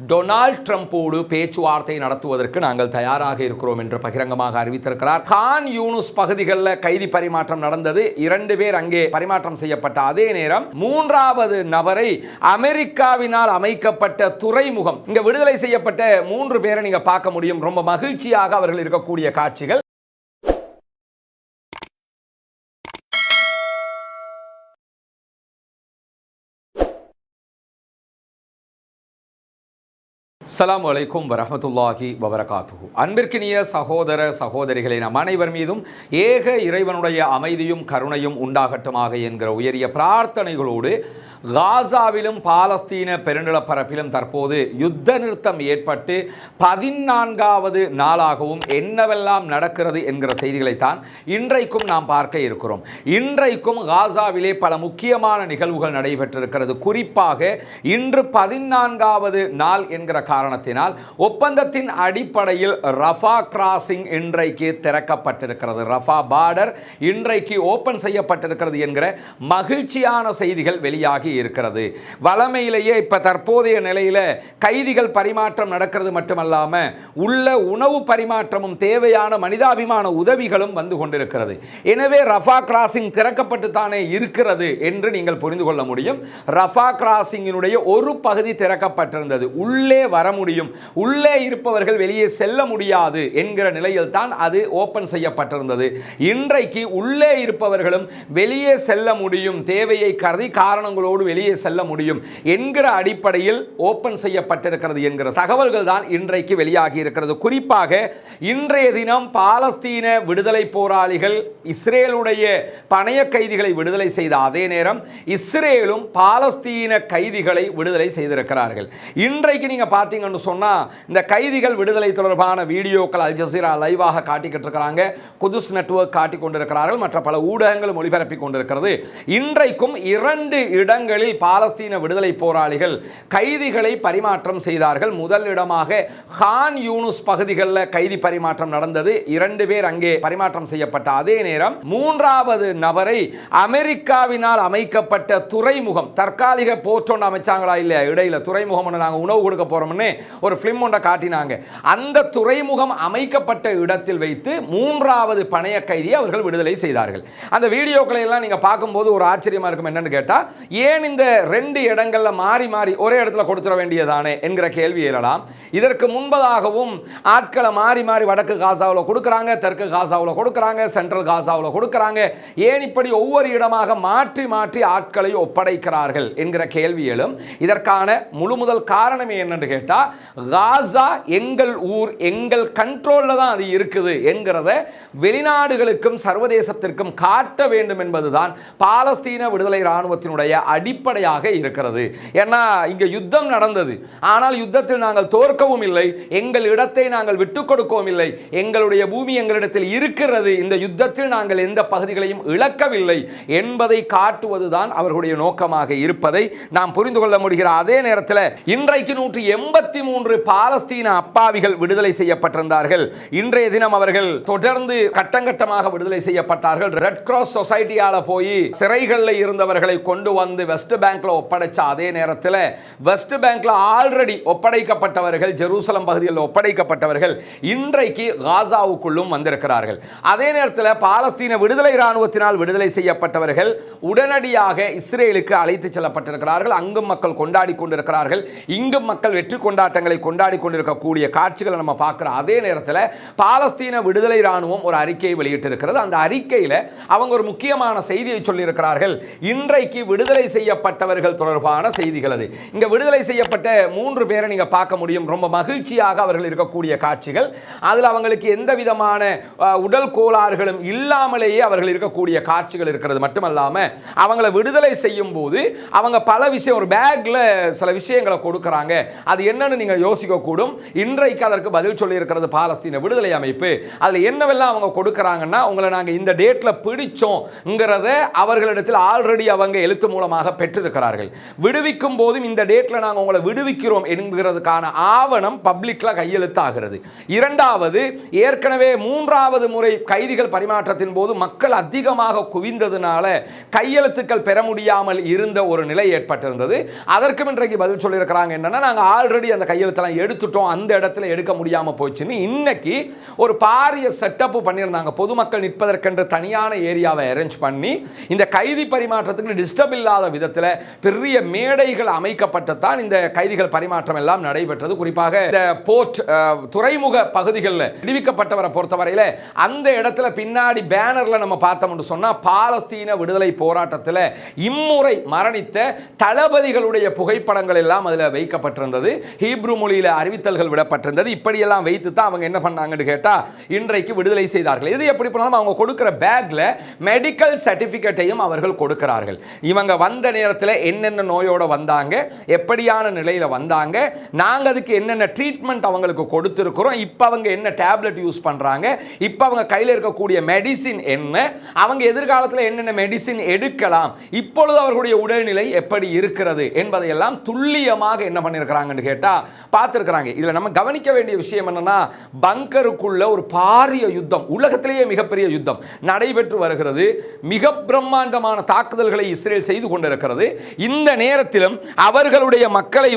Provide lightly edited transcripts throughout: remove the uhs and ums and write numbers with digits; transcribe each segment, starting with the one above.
Donald ட்ரம்போடு பேச்சுவார்த்தை நடத்துவதற்கு நாங்கள் தயாராக இருக்கிறோம் என்று பகிரங்கமாக அறிவித்திருக்கிறார். கான் யூனுஸ் பகுதிகளில் கைதி பரிமாற்றம் நடந்தது. 2 பேர் அங்கே பரிமாற்றம் செய்யப்பட்ட அதே நேரம் 3வது நபரை அமெரிக்காவினால் அமைக்கப்பட்ட துறைமுகம் இங்க விடுதலை செய்யப்பட்ட 3 பேரை நீங்க பார்க்க முடியும். ரொம்ப மகிழ்ச்சியாக அவர்கள் இருக்கக்கூடிய காட்சிகள். அஸ்ஸலாமு அலைக்கும் வரஹ்மத்துல்லாஹி வபரகாத்துஹு. அன்பிற்கினிய சகோதர சகோதரிகளை நம் அனைவர் மீதும் ஏக இறைவனுடைய அமைதியும் கருணையும் உண்டாகட்டுமாக என்கிற உயரிய பிரார்த்தனைகளோடு காசாவிலும் பாலஸ்தீன பெருநிலப்பரப்பிலும் தற்போது யுத்த நிறுத்தம் ஏற்பட்டு 14வது நாளாகவும் என்னவெல்லாம் நடக்கிறது என்கிற செய்திகளைத்தான் இன்றைக்கும் நாம் பார்க்க இருக்கிறோம். இன்றைக்கும் காசாவிலே பல முக்கியமான நிகழ்வுகள் நடைபெற்றிருக்கிறது. குறிப்பாக இன்று 14வது நாள் என்கிற காரணத்தினால் ஒப்பந்தத்தின் அடிப்படையில் ரஃபா கிராசிங் இன்றைக்கு திறக்கப்பட்டிருக்கிறது. ரஃபா பார்டர் இன்றைக்கு ஓபன் செய்யப்பட்டிருக்கிறது என்கிற மகிழ்ச்சியான செய்திகள் வெளியாகி இருக்கிறது. வளமையிலேயே இப்ப தற்போதைய நிலையில கைதிகள் பரிமாற்றம் நடக்கிறது மட்டுமல்லாம உள்ள உணவு பரிமாற்றமும் தேவையான மனிதாபிமான உதவிகளும் வந்து கொண்டிருக்கிறது. எனவே ரஃபா கிராசிங் திறக்கப்பட்டு தானே இருக்கிறது என்று நீங்கள் புரிந்து கொள்ள முடியும். ரஃபா கிராசிங்கினுடைய ஒரு பகுதி திறக்கப்பட்டிருந்தது. உள்ளே வர முடியும், உள்ளே இருப்பவர்கள் வெளியே செல்ல முடியாது என்கிற நிலையில் தான் அது ஓபன் செய்யப்பட்டிருந்தது. இன்றைக்கு உள்ளே இருப்பவர்களும் வெளியே செல்ல முடியும், தேவையை கருதி காரணங்களோடு வெளியே செல்ல முடியும் என்கிற அடிப்படையில் ஓபன் செய்யப்பட்டிருக்கிறது என்கிற தகவல்கள் தான் இன்றைக்கு வெளியாகி இருக்கிறது. குறிப்பாக இன்றைய தினம் பாலஸ்தீன விடுதலை போராளிகள் இஸ்ரேலுடைய பணைய கைதிகளை விடுதலை செய்த அதே நேரம் இஸ்ரேலும் பாலஸ்தீன கைதிகளை விடுதலை செய்திருக்கிறார்கள். இன்றைக்கு நீங்க பார்த்தீங்கன்னு சொன்னா இந்த கைதிகள் விடுதலை தொடர்பான வீடியோக்கள் அல் ஜசீரா லைவாக காட்டிக்கிட்டு இருக்கிறாங்க, குதுஸ் நெட்வொர்க் காட்டிக் கொண்டிருக்கிறார்கள், மற்ற பல ஊடகங்களும் ஒளிபரப்பிக் கொண்டிருக்கிறது. இன்றைக்கும் 2 இடங்களில் பாலஸ்தீன விடுதலை போராளிகள் கைதிகளை பரிமாற்றம் செய்தார்கள். முதல் இடமாக கான் யூனுஸ் பகுதிகளில் கைதி பரிமாற்றம் நடந்தது. 2 பேர் அங்கே பரிமாற்றம் செய்யப்பட்ட அதே நேரம் 3வது நபரை அமெரிக்காவினால் அமைக்கப்பட்ட துறைமுகம், தற்காலிக போர்ட் ஒன்று அமைச்சாங்களா இல்லையா, இடையில துறைமுகம் ஒன்று நாங்கள் உணவு கொடுக்க போறோம்னு ஒரு பிலிம் ஒன்றை காட்டினாங்க. அந்த துறைமுகம் அமைக்கப்பட்ட இடத்தில் வைத்து 3வது பணைய கைதியை அவர்கள் விடுதலை செய்தார்கள். அந்த வீடியோக்களை எல்லாம் நீங்க பார்க்கும்போது ஒரு ஆச்சரியமா இருக்கும். என்னன்னு கேட்டா, ஏன் இந்த 2 இடங்கள்ல மாறி மாறி ஒரே இடத்துல கொடுத்துட வேண்டியதானே என்கிற கேள்வி எழலாம். இதற்கு முன்பதாகவும் ஆட்களை மாறி மாறி வடக்கு காசாவில் கொடுக்குறாங்க, தெற்கு காசாவில் கொடுக்குறாங்க, சென்ட்ரல் காசாவில் கொடுக்குறாங்க. ஏன் இப்படி ஒவ்வொரு இடமாக மாற்றி மாற்றி ஆட்களை ஒப்படைக்கிறார்கள் என்கிற கேள்வி எழும். இதற்கான முதல் காரணமே என்னன்னு கேட்டா, காசா எங்கள் ஊர், எங்கள் கண்ட்ரோல்ல தான் அது இருக்குது என்கிறத வெளிநாடுகளுக்கும் சர்வதேசத்திற்கும் காட்ட வேண்டும் என்பதுதான் பாலஸ்தீன விடுதலை இராணுவத்தினுடைய அடிப்படையாக இருக்கிறது. ஏன்னா இங்க யுத்தம் நடந்தது, ஆனால் யுத்தத்தில் நாங்கள் தோற்கவும் இல்லை, எங்கள் இடத்தை நாங்கள் விட்டுக் கொடுக்கவும் இல்லை, எங்களுடைய பூமி எங்களிடத்தில் இருக்கிறது, இந்த யுத்தத்தில் நாங்கள் எந்த பகுதிகளையும் இழக்கவில்லை என்பதை காட்டுவதுதான் அவர்களுடைய நோக்கமாக இருப்பதை நாம் புரிந்து கொள்ள முடிகிற அதே நேரத்தில் இன்றைக்கு 183 பாலஸ்தீன அப்பாவிகள் விடுதலை செய்யப்பட்டிருந்தார்கள். இன்றைய தினம் அவர்கள் தொடர்ந்து கட்டங்கட்டமாக விடுதலை செய்யப்பட்டார்கள். ரெட் கிராஸ் சொசைட்டியால போய் சிறைகளில் இருந்தவர்களை கொண்டு வந்து வெஸ்ட் பேங்க்ல ஒப்படைச்ச அதே நேரத்தில் வெஸ்ட் பேங்க்ல ஆல்ரெடி ஒப்படைக்கப்பட்டவர்கள், ஜெருசலம் பகுதியில் ஒப்படைக்கப்பட்டவர்கள் இன்றைக்கு காசாவுக்குள்ளும் வந்திருக்கிறார்கள். அதே நேரத்தில் பாலஸ்தீன விடுதலை இராணுவத்தினால் விடுதலை செய்யப்பட்டவர்கள் உடனடியாக இஸ்ரேலுக்கு அழைத்து செல்லப்பட்டிருக்கிறார்கள். அங்கும் மக்கள் கொண்டாடி கொண்டிருக்கிறார்கள், இங்கும் மக்கள் வெற்றி கொண்டாட்டங்களை கொண்டாடி கொண்டிருக்கக்கூடிய காட்சிகளை நம்ம பார்க்கிற அதே நேரத்தில் பாலஸ்தீன விடுதலை இராணுவம் ஒரு அறிக்கையை வெளியிட்டிருக்கிறது. அந்த அறிக்கையில் அவங்க ஒரு முக்கியமான செய்தியை சொல்லியிருக்கிறார்கள். இன்றைக்கு விடுதலை செய்யப்பட்டவர்கள் தொடர்பான செய்திகள். அது இங்க விடுதலை செய்யப்பட்ட 3 பேரை நீங்க பார்க்க முடியும். ரொம்ப மகிழ்ச்சியாக அவர்கள் இருக்கக்கூடிய காட்சிகள். அதில் அவங்களுக்கு எந்த விதமான உடல் கோளாறுகளும் இல்லாமலேயே அவர்கள் இருக்கக்கூடிய காட்சிகள் இருக்கிறது மட்டுமல்லாம அவங்களை விடுதலை செய்யும் போது அவங்க பல விஷயம் ஒரு பேக்ல சில விஷயங்களை கொடுக்கறாங்க. அது என்னன்னு நீங்க யோசிக்க கூடும். இன்றைக்கு அதற்கு பதில் சொல்லி இருக்கிறது பாலஸ்தீன விடுதலை அமைப்பு. அதுல என்னவெல்லாம் அவங்க கொடுக்கறாங்கன்னா, உங்களை நாங்க இந்த டேட்ல பிடிச்சோம்ங்கறத அவர்களிடத்தில் ஆல்ரெடி அவங்க எழுத்து மூலமாக உடனடியாக பெற்றிருக்கிறார்கள். விடுவிக்கும் போதும் இந்த டேட்ல நாங்கள் உங்களை விடுவிக்கிறோம் என்கிறதுக்கான ஆவணம் பப்ளிக்ல கையெழுத்தாகிறது. இரண்டாவது, ஏற்கனவே மூன்றாவது முறை கைதிகள் பரிமாற்றத்தின் போது மக்கள் அதிகமாக குவிந்ததுனால கையெழுத்துக்கள் பெற முடியாமல் இருந்த ஒரு நிலை ஏற்பட்டிருந்தது. அதற்கும் இன்றைக்கு பதில் சொல்லியிருக்கிறாங்க. என்னன்னா, நாங்கள் ஆல்ரெடி அந்த கையெழுத்தெல்லாம் எடுத்துட்டோம், அந்த இடத்துல எடுக்க முடியாமல் போச்சுன்னு இன்னைக்கு ஒரு பாரிய செட்டப் பண்ணியிருந்தாங்க. பொதுமக்கள் நிற்பதற்கென்று தனியான ஏரியாவை அரேஞ்ச் பண்ணி இந்த கைதி பரிமாற்றத்துக்கு டிஸ்டர்ப் இல்லாத விதத்தில் பெரிய மேடைகள் அமைக்கப்பட்டுத்தான் இந்த கைதிகள் பரிமாற்றம் எல்லாம் நடைபெற்றது. குறிப்பாக இந்த போர்ட் துறைமுக பகுதிகளில் விடுவிக்கப்பட்டவரை பொறுத்தவரையில் அந்த இடத்துல பின்னாடி பேனர்ல நம்ம பார்த்தோம்னு சொன்னா பாலஸ்தீன விடுதலை போராட்டத்தில் இம்முறை மரணித்த தளபதிகளுடைய புகைப்படங்கள் எல்லாம் அதில் வைக்கப்பட்டிருந்தது. ஹீப்ரு மொழியில் அறிவித்தல்கள் விடப்பட்டிருந்தது. இப்படியெல்லாம் வைத்து தான் அவங்க என்ன பண்ணாங்கன்னு கேட்டா இன்றைக்கு விடுதலை செய்தார்கள். இது எப்படி பண்ணாலும் அவங்க கொடுக்கிற பேக்ல மெடிக்கல் சர்டிபிகேட்டையும் அவர்கள் கொடுக்கிறார்கள். இவங்க வந்த நேரத்தில் என்னென்ன நோயோட வந்தாங்க, எப்படியான நிலையில வந்தாங்க, நாங்க அதுக்கு என்னென்ன ட்ரீட்மெண்ட் அவங்களுக்கு கொடுத்திருக்கிறோம், இப்போ அவங்க என்ன டேப்லெட் யூஸ் பண்றாங்க, இப்போ அவங்க கையில் இருக்கக்கூடிய மெடிசின் என்ன, அவங்க எதிர்காலத்தில் என்னென்ன மெடிசின் எடுக்கலாம், இப்பொழுது அவர்களுடைய உடல்நிலை எப்படி இருக்கிறது என்பதையெல்லாம் துல்லியமாக என்ன பண்ணியிருக்கிறாங்கன்னு கேட்டா பார்த்திருக்கிறாங்க. இதுல நம்ம கவனிக்க வேண்டிய விஷயம் என்னன்னா, பங்கருக்குள்ள ஒரு பாரிய யுத்தம், உலகத்திலேயே மிகப்பெரிய யுத்தம் நடைபெற்று வருகிறது. மிக பிரம்மாண்டமான தாக்குதல்களை இஸ்ரேல் செய்து கொண்டிருக்கிறது. இந்த நேரத்திலும் அவர்களுடைய மக்களை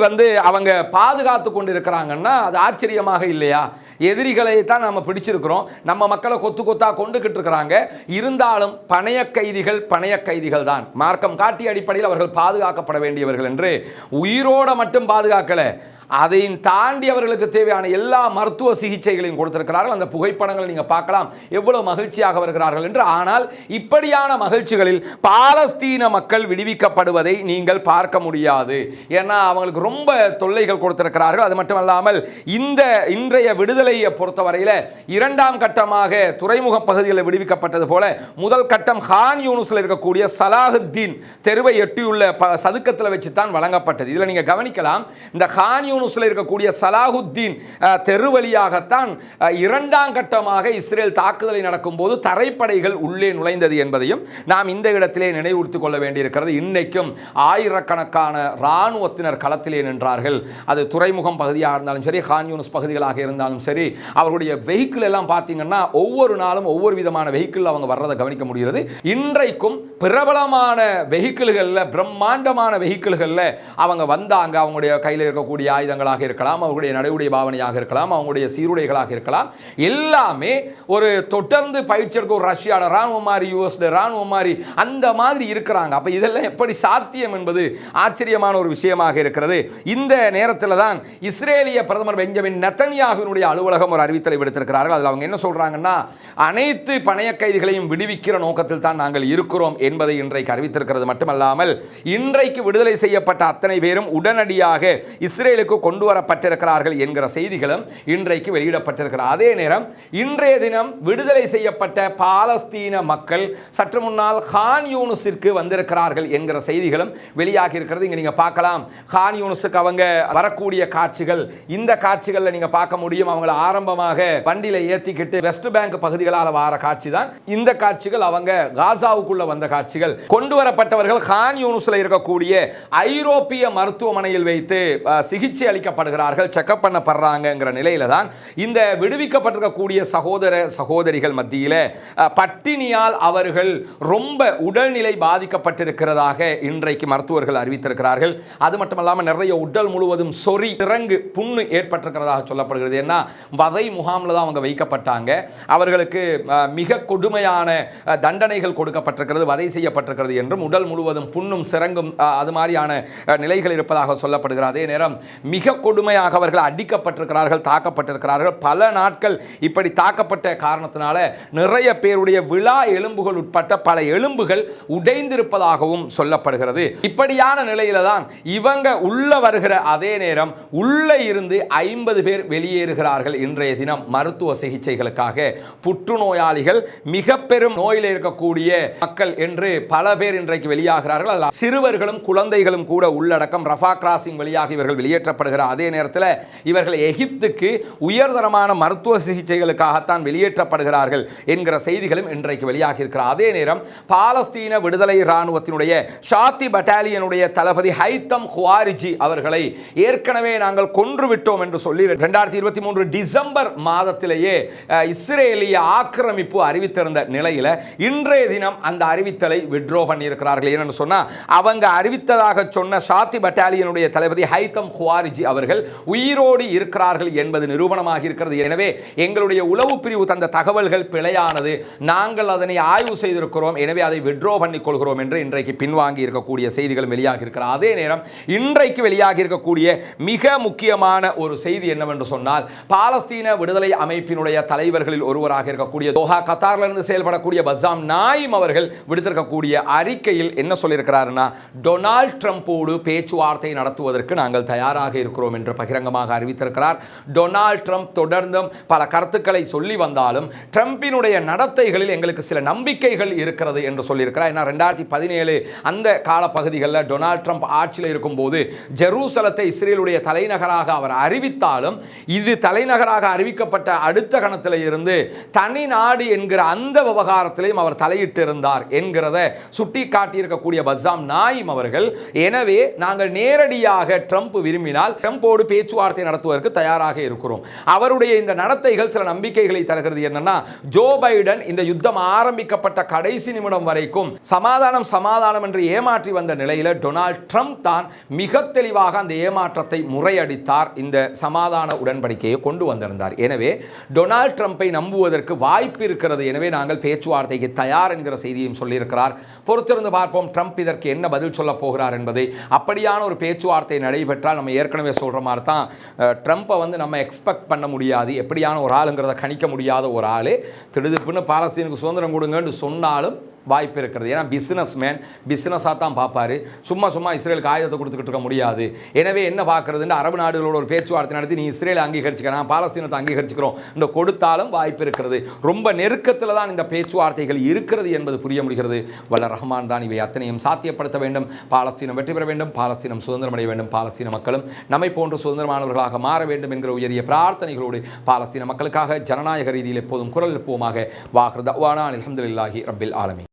அவங்க பாதுகாத்து கொண்டிருக்கிறாங்கன்னா அது ஆச்சரியமாக இல்லையா? எதிரிகளை தான் நம்ம பிடிச்சிருக்கிறோம், நம்ம மக்களை கொத்து கொத்தா கொண்டுகிட்டு இருக்கிறாங்க. இருந்தாலும் பணைய கைதிகள் தான். மார்க்கம் காட்டிய அடிப்படையில் அவர்கள் பாதுகாக்கப்பட வேண்டியவர்கள் என்று உயிரோட மட்டும் பாதுகாக்கல, அதையும் தாண்டி அவர்களுக்கு தேவையான எல்லா மருத்துவ சிகிச்சைகளையும் கொடுத்திருக்கிறார்கள். அந்த புகைப்படங்களை நீங்க பார்க்கலாம், எவ்வளவு மகிழ்ச்சியாக வருகிறார்கள் என்று. ஆனால் இப்படியான மகிழ்ச்சிகளில் பாலஸ்தீன மக்கள் விடுவிக்கப்படுவதை நீங்கள் பார்க்க முடியாது. ஏன்னா அவங்களுக்கு ரொம்ப தொல்லைகள் கொடுத்திருக்கிறார்கள். அது மட்டுமல்லாமல் இன்றைய விடுதலையை பொறுத்தவரையில் இரண்டாம் கட்டமாக துறைமுக பகுதிகளில் விடுவிக்கப்பட்டது போல முதல் கட்டம் கான் யூனுஸ்ல இருக்கக்கூடிய சலாஹுத்தீன் தெருவை எட்டியுள்ள சதுக்கத்தில் வச்சு தான் வழங்கப்பட்டது. இதில் நீங்க கவனிக்கலாம், இந்த கான் யூனுஸ்ல இருக்கக்கூடிய சலாஹுத்தீன் தெரு வழியாகத்தான் இரண்டாம் கட்டமாக இஸ்ரேல் தாக்குதலை நடக்கும் போது தரைப்படைகள் உள்ளே நுழைந்தது என்பதையும் நாம் இந்த இடத்திலே நினைவுறுத்திக் கொள்ள வேண்டியிருக்கிறது. இன்னைக்கும் ஆயிரக்கணக்கான இராணுவத்தினர் களத்திலே நின்றார்கள். அது துறைமுகம் பகுதியாக இருந்தாலும் சரி, கான் யூனுஸ் பகுதிகளாக இருந்தாலும் சரி, அவர்களுடைய வெஹிக்கிள் எல்லாம் பார்த்தீங்கன்னா ஒவ்வொரு நாளும் ஒவ்வொரு விதமான வெஹிக்கிள் அவங்க வர்றதை கவனிக்க முடிகிறது. இன்றைக்கும் பிரபலமான வெஹிக்கிள்களில், பிரம்மாண்டமான வெஹிக்கிள்களில் அவங்க வந்தாங்க. அவங்களுடைய கையில் இருக்கக்கூடிய ஆயுதங்களாக இருக்கலாம், அவங்களுடைய நடைமுறை பாவனையாக இருக்கலாம், அவங்களுடைய சீருடைகளாக இருக்கலாம், எல்லாமே ஒரு தொடர்ந்து பயிற்சி எடுக்க ஒரு ரஷ்யாவோட ராணுவம் மாதிரி, யுஎஸ் ராணுவம் மாதிரி அந்த மாதிரி இருக்கிறாங்க. அப்ப இதெல்லாம் எப்படி சாத்தியம் என்பது ஆச்சரியமான ஒரு விஷயமாக இருக்கிறது. இந்த நேரத்தில் தான் இஸ்ரேலிய பிரதமர் பெஞ்சமின் நெத்தன்யாகுவினுடைய அலுவலகம் ஒரு அறிவித்தலை விடுத்திருக்கிறார்கள். அதில் அவங்க என்ன சொல்றாங்கன்னா, அனைத்து பணைய கைதிகளையும் விடுவிக்கிற நோக்கத்தில் தான் நாங்கள் இருக்கிறோம் என்பதை இன்றைக்கு அறிவித்திருக்கிறது. மட்டுமல்லாமல் இன்றைக்கு விடுதலை செய்யப்பட்ட அத்தனை பேரும் உடனடியாக இஸ்ரேலுக்கு கொண்டு வரப்பட்டிருக்கிறார்கள் என்கிற செய்திகளும் இன்றைக்கு வெளியிடப்பட்டிருக்கிறார். அதே நேரம் இன்றைய தினம் விடுதலை செய்யப்பட்ட பாலஸ்தீன மக்கள் சற்று முன்னால் கான் யூனுஸிற்கு வந்திருக்கிறார்கள் என்கிற செய்திகளும் வெளியாகி இருக்கிறது. இங்க நீங்க பார்க்கலாம், கான் யூனுஸுக்கு அவங்க வரக்கூடிய காட்சிகள், இந்த காட்சிகளில் நீங்க பார்க்க முடியும். அவங்களை ஆரம்பமாக வண்டியில ஏற்றிக்கிட்டு வெஸ்ட் பேங்க் பகுதிகளால் வர காட்சி தான் இந்த காட்சிகள். அவங்க காசாவுக்குள்ள வந்த காட்சிகள். கொண்டு வரப்பட்டவர்கள் கான் யூனுஸ்ல இருக்கக்கூடிய ஐரோப்பிய மருத்துவமனையில் வைத்து சிகிச்சை அளிக்கப்படுகிறார்கள், செக்அப் பண்ணப்படுறாங்கங்கிற நிலையில தான் இந்த விடுவிக்கப்பட்டிருக்கக்கூடிய சகோதர சகோதரிகள் மத்தியில் பட்டினியால் அவர்கள் ரொம்ப உடல்நிலை பாதிக்கப்பட்டிருக்கிறதாக இன்றைக்கு மருத்துவர்கள் அறிவித்திருக்கிறார்கள். அது மட்டுமல்லாமல் நிறைய உடல் முழுவதும் சொறி, இறங்கு, புண்ணு ஏற்பட்டிருக்கிறதாக சொல்லப்படுகிறது. ஏன்னா வதை முகாமில் தான் அவங்க வைக்கப்பட்டாங்க. அவர்களுக்கு மிக கொடுமையான தண்டனைகள் கொடுக்கப்பட்டிருக்கிறது, வதை செய்யப்பட்டிருக்கிறது என்றும், உடல் முழுவதும் புண்ணும் சிறங்கும் அது மாதிரியான நிலைகள் இருப்பதாக சொல்லப்படுகிறது. அதே நேரம் மிக கொடுமையாக அவர்கள் அடிக்கப்பட்டிருக்கிறார்கள், தாக்கப்பட்டிருக்கிறார்கள். பல நாட்கள் இப்படி தாக்கப்பட்ட காரணத்தினால நிறைய பேருடைய விழா எலும்புகள் உட்பட்ட பல எலும்புகள் உடைந்திருப்பதாகவும் சொல்லப்படுகிறது. இப்படியான நிலையில தான் இவங்க உள்ள வருகிற அதே நேரம் உள்ள இருந்து 50 பேர் வெளியேறுகிறார்கள் இன்றைய தினம் மருத்துவ சிகிச்சைகளுக்காக. புற்றுநோயாளிகள், மிக பெரும் நோயில் இருக்கக்கூடிய மக்கள் என்று பல பேர் இன்றைக்கு வெளியாகிறார்கள். சிறுவர்களும் குழந்தைகளும் கூட உள்ளடக்கம். ரஃபா கிராசிங் வழியாக இவர்கள் வெளியேற்றப்பட்டு வெளியேற்றப்படுகிற அதே நேரத்தில் இவர்கள் எகிப்துக்கு உயர்தரமான மருத்துவ சிகிச்சைகளுக்காகத்தான் வெளியேற்றப்படுகிறார்கள் என்கிற செய்திகளும் இன்றைக்கு வெளியாகி இருக்கிற அதே நேரம் பாலஸ்தீன விடுதலை இராணுவத்தினுடைய ஷாத்தி பட்டாலியனுடைய தளபதி ஹைத்தம் குவாரிஜி அவர்களை ஏற்கனவே நாங்கள் கொன்றுவிட்டோம் என்று சொல்லி 2023 டிசம்பர் மாதத்திலேயே இஸ்ரேலிய ஆக்கிரமிப்பு அறிவித்திருந்த நிலையில் இன்றைய தினம் அந்த அறிவித்தலை விட்ரோ பண்ணியிருக்கிறார்கள். என்னன்னு சொன்னா அவங்க அறிவித்ததாக சொன்ன ஷாத்தி பட்டாலியனுடைய தளபதி ஹைத்தம் குவாரிஜி அவர்கள் உயிரோடு இருக்கிறார்கள் என்பது நிரூபணமாக இருக்கிறது. எனவே எங்களுடைய உளவு பிரிவு தந்த தகவல்கள் பிழையானது, நாங்கள் அதனை ஆய்வு செய்திருக்கிறோம், எனவே அதை விட்ரோ பண்ணிக் கொள்கிறோம் என்று இன்றைக்கு பின்வாங்கி இருக்கக்கூடிய செய்திகள் வெளியாகி இருக்கிற அதே நேரம் இன்றைக்கு வெளியாகி இருக்கக்கூடிய மிக முக்கியமான ஒரு செய்தி என்னவென்று சொன்னால், பாலஸ்தீன விடுதலை அமைப்பினுடைய தலைவர்களில் ஒருவராக இருக்கக்கூடிய தோஹா கத்தாரிலிருந்து செயல்படக்கூடிய பஸ்ஸாம் நாயிம் அவர்கள் விடுத்திருக்கக்கூடிய அறிக்கையில் என்ன சொல்லியிருக்கிறார்னா, டொனால்ட் ட்ரம்போடு பேச்சுவார்த்தை நடத்துவதற்கு நாங்கள் தயாராக இருக்கிறோம் என்று பகிரங்கமாக அறிவித்திருக்கிறார். டொனால்ட் ட்ரம்ப் தொடர்ந்தும் பல கருத்துக்களை சொல்லி வந்தாலும் ட்ரம்பினுடைய நடத்தைகளில் எங்களுக்கு சில நம்பிக்கைகள் இருக்கிறது என்று சொல்லியிருக்கிறார். ஏன்னா 2017 அந்த காலப்பகுதிகளில் டொனால்ட் ட்ரம்ப் ஆட்சியில் இருக்கும்போது ஜெருசலத்தை இஸ்ரேலுடைய தலைநகராக அவர் அறிவித்தாலும் இது தலைநகராக அறிவிக்கப்பட்ட அடுத்த கணத்தில் இருந்து தனி நாடு என்கிற அந்த விவகாரத்திலையும் அவர் தலையிட்டிருந்தார் என்கிறத சுட்டி காட்டியிருக்கக்கூடிய பஸ்ஸாம் நாயிம் அவர்கள், எனவே நாங்கள் நேரடியாக ட்ரம்ப் விரும்பினால் ட்ரம்போடு பேச்சுவார்த்தை நடத்துவதற்கு தயாராக இருக்கிறோம். அவருடைய இந்த நடத்தைகள் சில நம்பிக்கைகளை தருகிறது. என்னன்னா, ஜோ பைடன் இந்த யுத்தம் ஆரம்பிக்கப்பட்ட கடைசி நிமிடம் வரைக்கும் சமாதானம் சமாதானம் என்று ஏமாற்றி வந்த நிலையில் டொனால்ட் ட்ரம்ப் தான் மிக தெளிவாக அந்த ஏமாற்றத்தை முறையடித்தார், இந்த சமாதான உடன்படிக்கையை கொண்டு வந்திருந்தார். எனவே டொனால்ட் ட்ரம்பை நம்புவதற்கு வாய்ப்பு இருக்கிறது, எனவே நாங்கள் பேச்சுவார்த்தைக்கு தயார் என்கிற செய்தியும் சொல்லியிருக்கிறார். பொறுத்திருந்து பார்ப்போம் ட்ரம்ப் இதற்கு என்ன பதில் சொல்ல போகிறார் என்பதை. அப்படியான ஒரு பேச்சுவார்த்தை நடைபெற்றால் நம்ம ஏற்கனவே சொல்ற மாதிரி தான் ட்ரம்பை நம்ம எக்ஸ்பெக்ட் பண்ண முடியாது, எப்படியான ஒரு ஆளுங்கிறத கணிக்க முடியாத ஒரு ஆளு திடுதிப்புன்னு பாலஸ்தீனுக்கு சுதந்திரம் கொடுங்கன்னு சொன்னாலும் வாய்ப்பு இருக்கிறது. ஏன்னா பிஸ்னஸ் மேன் பிஸ்னஸாக தான் பார்ப்பார், சும்மா இஸ்ரேலுக்கு ஆயுதத்தை கொடுத்துக்கிட்டு இருக்க முடியாது. எனவே என்ன பார்க்குறதுன்னு அரபு நாடுகளோட ஒரு பேச்சுவார்த்தை நடத்தி நீ இஸ்ரேலை அங்கீகரிச்சுக்கிறேன், பாலஸ்தீனத்தை அங்கீகரிச்சுக்கிறோம் இந்த கொடுத்தாலும் வாய்ப்பு இருக்கிறது. ரொம்ப நெருக்கத்தில் தான் இந்த பேச்சுவார்த்தைகள் இருக்கிறது என்பது புரிய முடிகிறது. வல்ல ரஹ்மான் தான் இவை அத்தனையும் சாத்தியப்படுத்த வேண்டும். பாலஸ்தீனம் வெற்றி பெற வேண்டும், பாலஸ்தீனம் சுதந்திரம் அடைய வேண்டும், பாலஸ்தீன மக்களும் நம்மை போன்று சுதந்திரமானவர்களாக மாற வேண்டும் என்கிற உயரிய பிரார்த்தனைகளோடு பாலஸ்தீன மக்களுக்காக ஜனநாயக ரீதியில் எப்போதும் குரல் எழுப்புவோமாக. வாஹிர் தஅவானா அல்ஹம்துலில்லாஹி ரப்பில் ஆலமீன்.